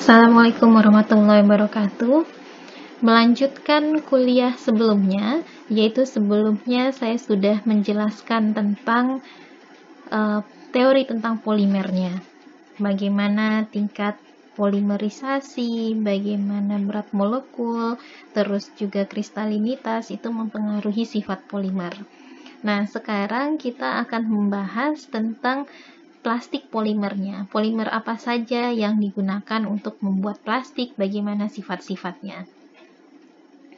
Assalamualaikum warahmatullahi wabarakatuh. Melanjutkan kuliah sebelumnya, yaitu sebelumnya saya sudah menjelaskan tentang teori tentang polimernya. Bagaimana tingkat polimerisasi, bagaimana berat molekul, terus juga kristalinitas itu mempengaruhi sifat polimer. Nah, sekarang kita akan membahas tentang plastik polimernya. Polimer apa saja yang digunakan untuk membuat plastik, bagaimana sifat-sifatnya.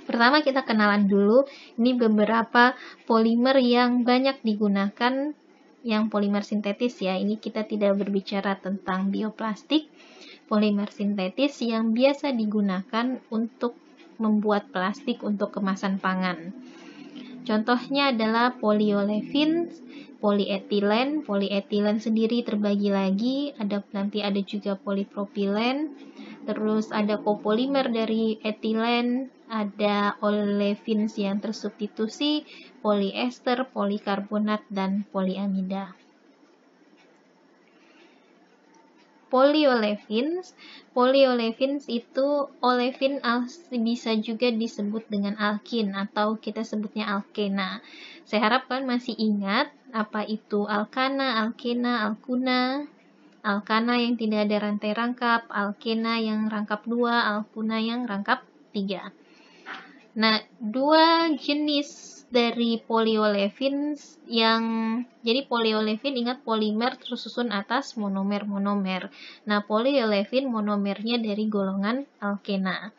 Pertama kita kenalan dulu, ini beberapa polimer yang banyak digunakan, yang polimer sintetis ya. Ini kita tidak berbicara tentang bioplastik. Polimer sintetis yang biasa digunakan untuk membuat plastik untuk kemasan pangan. Contohnya adalah polyolefin, polietilen. Polietilen sendiri terbagi lagi, nanti ada juga polipropilen, terus ada copolimer dari etilen, ada olefins yang tersubstitusi, poliester, polikarbonat, dan poliamida. Polyolefins itu olefin bisa juga disebut dengan alkin atau kita sebutnya alkena. Saya harap kalian masih ingat apa itu alkana, alkena, alkuna. Alkana yang tidak ada rantai rangkap, alkena yang rangkap 2, alkuna yang rangkap 3. Nah, dua jenis dari polyolefins jadi polyolefin ingat polimer tersusun atas monomer. Nah, polyolefin monomernya dari golongan alkena.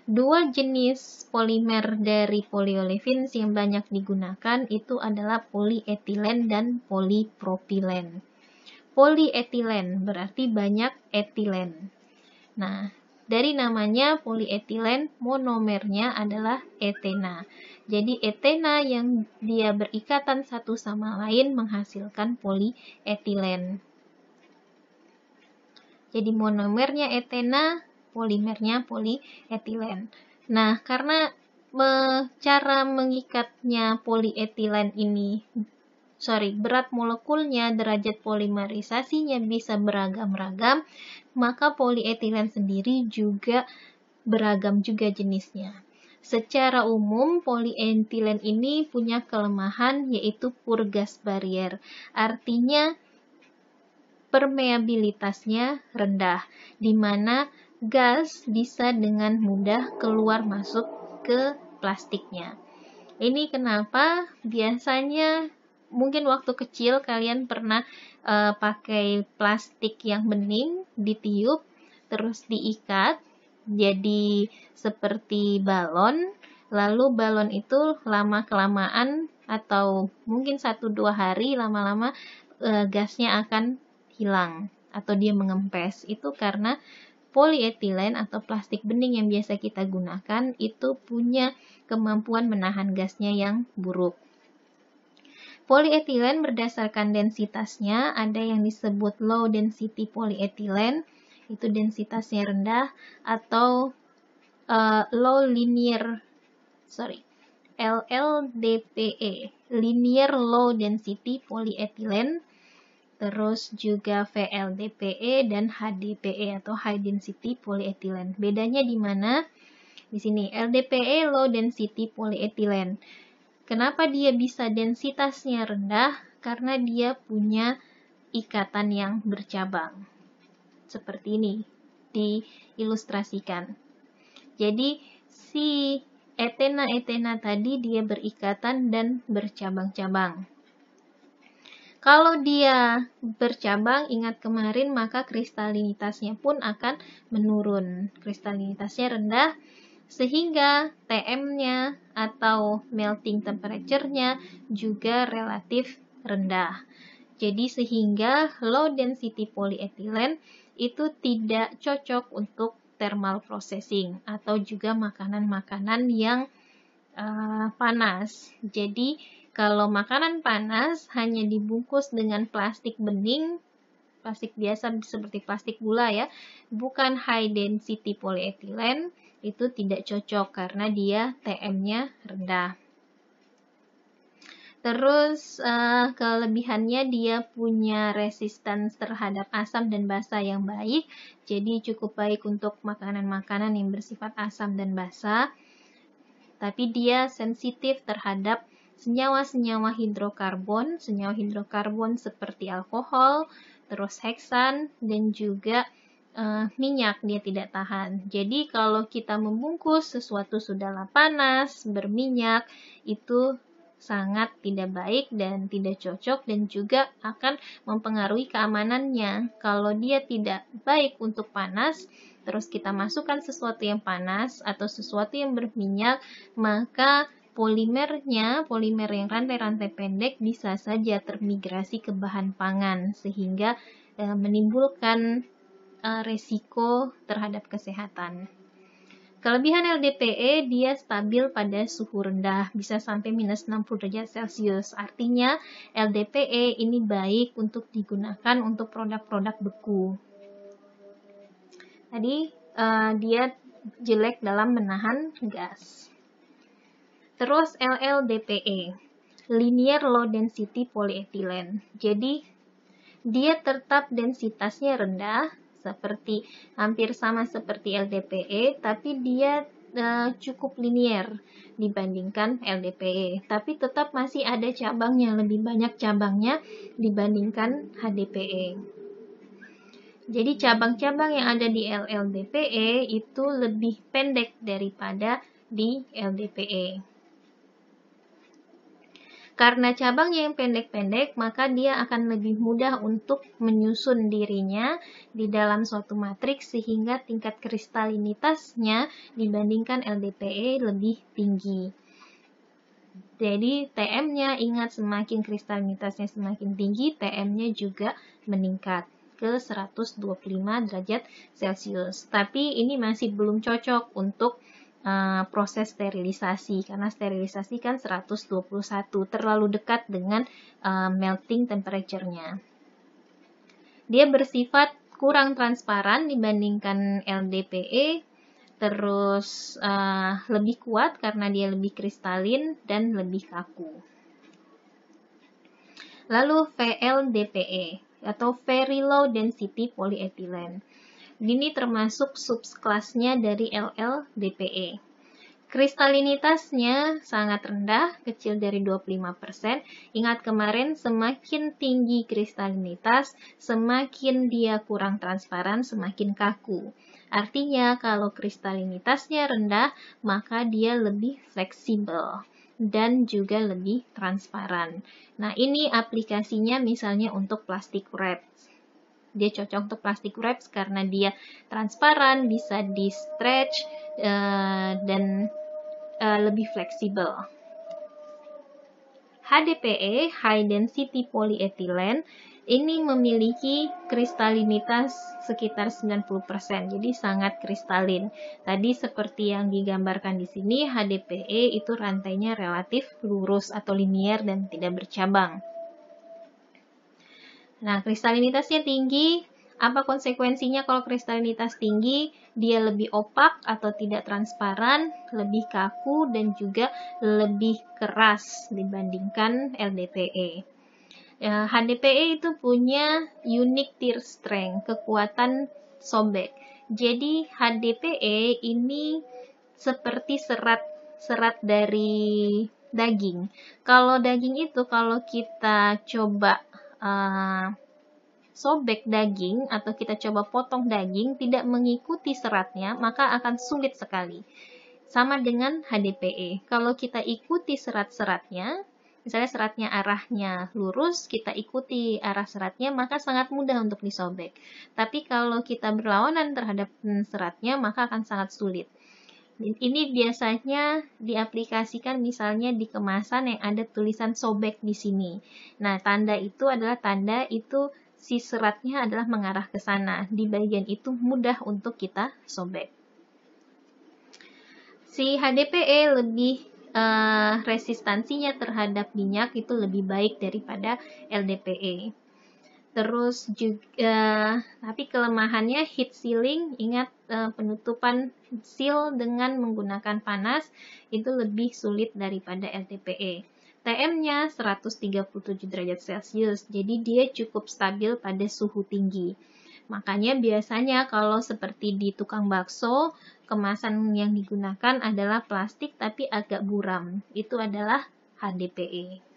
Dua jenis polimer dari polyolefins yang banyak digunakan itu adalah polyetilen dan polypropilen. Polyetilen berarti banyak etilen. Nah, dari namanya polyetilen, monomernya adalah etena. Jadi etena yang dia berikatan satu sama lain menghasilkan polyetilen. Jadi monomernya etena, polimernya polyetilen. Nah, karena cara mengikatnya polyetilen ini, berat molekulnya, derajat polimerisasinya bisa beragam-ragam, maka polyetilen sendiri juga beragam juga jenisnya. Secara umum, polyetilen ini punya kelemahan yaitu poor gas barrier. Artinya, permeabilitasnya rendah, di mana gas bisa dengan mudah keluar masuk ke plastiknya. Ini kenapa biasanya mungkin waktu kecil kalian pernah pakai plastik yang bening, ditiup, terus diikat, jadi seperti balon, lalu balon itu lama-kelamaan atau mungkin 1-2 hari lama-lama gasnya akan hilang atau dia mengempes. Itu karena polyetilen atau plastik bening yang biasa kita gunakan itu punya kemampuan menahan gasnya yang buruk. Polyetilen berdasarkan densitasnya, ada yang disebut low density polyethylene, itu densitasnya rendah, atau LLDPE, linear low density polyethylene, terus juga VLDPE dan HDPE atau high density polyethylene. Bedanya di mana? Di sini LDPE low density polyethylene. Kenapa dia bisa densitasnya rendah? Karena dia punya ikatan yang bercabang. Seperti ini diilustrasikan. Jadi si etena tadi dia berikatan dan bercabang-cabang. Kalau dia bercabang, ingat kemarin, maka kristalinitasnya pun akan menurun. Kristalinitasnya rendah, sehingga TM-nya atau melting temperature-nya juga relatif rendah. Jadi sehingga low density polyethylene itu tidak cocok untuk thermal processing atau juga makanan-makanan yang panas. Jadi kalau makanan panas hanya dibungkus dengan plastik bening, plastik biasa seperti plastik gula ya, bukan high density polyethylene, itu tidak cocok karena dia TM-nya rendah. Terus kelebihannya dia punya resistance terhadap asam dan basa yang baik, jadi cukup baik untuk makanan-makanan yang bersifat asam dan basa. Tapi dia sensitif terhadap senyawa-senyawa hidrokarbon seperti alkohol, terus heksan, dan juga minyak dia tidak tahan. Jadi kalau kita membungkus sesuatu sudahlah panas, berminyak, itu sangat tidak baik dan tidak cocok dan juga akan mempengaruhi keamanannya. Kalau dia tidak baik untuk panas, terus kita masukkan sesuatu yang panas atau sesuatu yang berminyak, maka polimer yang rantai-rantai pendek bisa saja termigrasi ke bahan pangan sehingga menimbulkan resiko terhadap kesehatan. Kelebihan LDPE, dia stabil pada suhu rendah, bisa sampai minus 60 derajat Celcius. Artinya LDPE ini baik untuk digunakan untuk produk-produk beku. Tadi dia jelek dalam menahan gas. Terus LLDPE, Linear Low Density Polyethylene. Jadi dia tetap densitasnya rendah, seperti hampir sama seperti LDPE, tapi dia cukup linear dibandingkan LDPE, tapi tetap masih ada cabangnya, lebih banyak cabangnya dibandingkan HDPE. Jadi cabang-cabang yang ada di LLDPE itu lebih pendek daripada di LDPE. Karena cabangnya yang pendek-pendek, maka dia akan lebih mudah untuk menyusun dirinya di dalam suatu matriks sehingga tingkat kristalinitasnya dibandingkan LDPE lebih tinggi. Jadi TM-nya, ingat, semakin kristalinitasnya semakin tinggi, TM-nya juga meningkat ke 125 derajat Celcius. Tapi ini masih belum cocok untuk proses sterilisasi, karena sterilisasi kan 121, terlalu dekat dengan melting temperature-nya. Dia bersifat kurang transparan dibandingkan LDPE, terus lebih kuat karena dia lebih kristalin dan lebih kaku. Lalu VLDPE atau Very Low Density Polyethylene. Ini termasuk subkelasnya dari LLDPE. Kristalinitasnya sangat rendah, kecil dari 25%. Ingat kemarin, semakin tinggi kristalinitas, semakin dia kurang transparan, semakin kaku. Artinya, kalau kristalinitasnya rendah, maka dia lebih fleksibel dan juga lebih transparan. Nah, ini aplikasinya misalnya untuk plastic wrap. Dia cocok untuk plastic wraps karena dia transparan, bisa di stretch dan lebih fleksibel. HDPE, High Density Polyethylene, ini memiliki kristalinitas sekitar 90%, jadi sangat kristalin. Tadi seperti yang digambarkan di sini, HDPE itu rantainya relatif lurus atau linear dan tidak bercabang. Nah, kristalinitasnya tinggi. Apa konsekuensinya kalau kristalinitas tinggi? Dia lebih opak atau tidak transparan, lebih kaku, dan juga lebih keras dibandingkan LDPE. HDPE itu punya unique tear strength, kekuatan sobek. Jadi HDPE ini seperti serat dari daging. Kalau daging itu, kalau kita coba sobek daging atau kita coba potong daging tidak mengikuti seratnya, maka akan sulit sekali. Sama dengan HDPE. Kalau kita ikuti serat-seratnya, misalnya seratnya arahnya lurus, kita ikuti arah seratnya, maka sangat mudah untuk disobek. Tapi kalau kita berlawanan terhadap seratnya, maka akan sangat sulit. Ini biasanya diaplikasikan misalnya di kemasan yang ada tulisan sobek di sini. Nah, tanda itu adalah tanda itu si seratnya adalah mengarah ke sana. Di bagian itu mudah untuk kita sobek. Si HDPE lebih resistansinya terhadap minyak itu lebih baik daripada LDPE. Terus juga, tapi kelemahannya heat sealing, ingat penutupan seal dengan menggunakan panas itu lebih sulit daripada LDPE. TM-nya 137 derajat Celcius, jadi dia cukup stabil pada suhu tinggi. Makanya biasanya kalau seperti di tukang bakso, kemasan yang digunakan adalah plastik tapi agak buram. Itu adalah HDPE.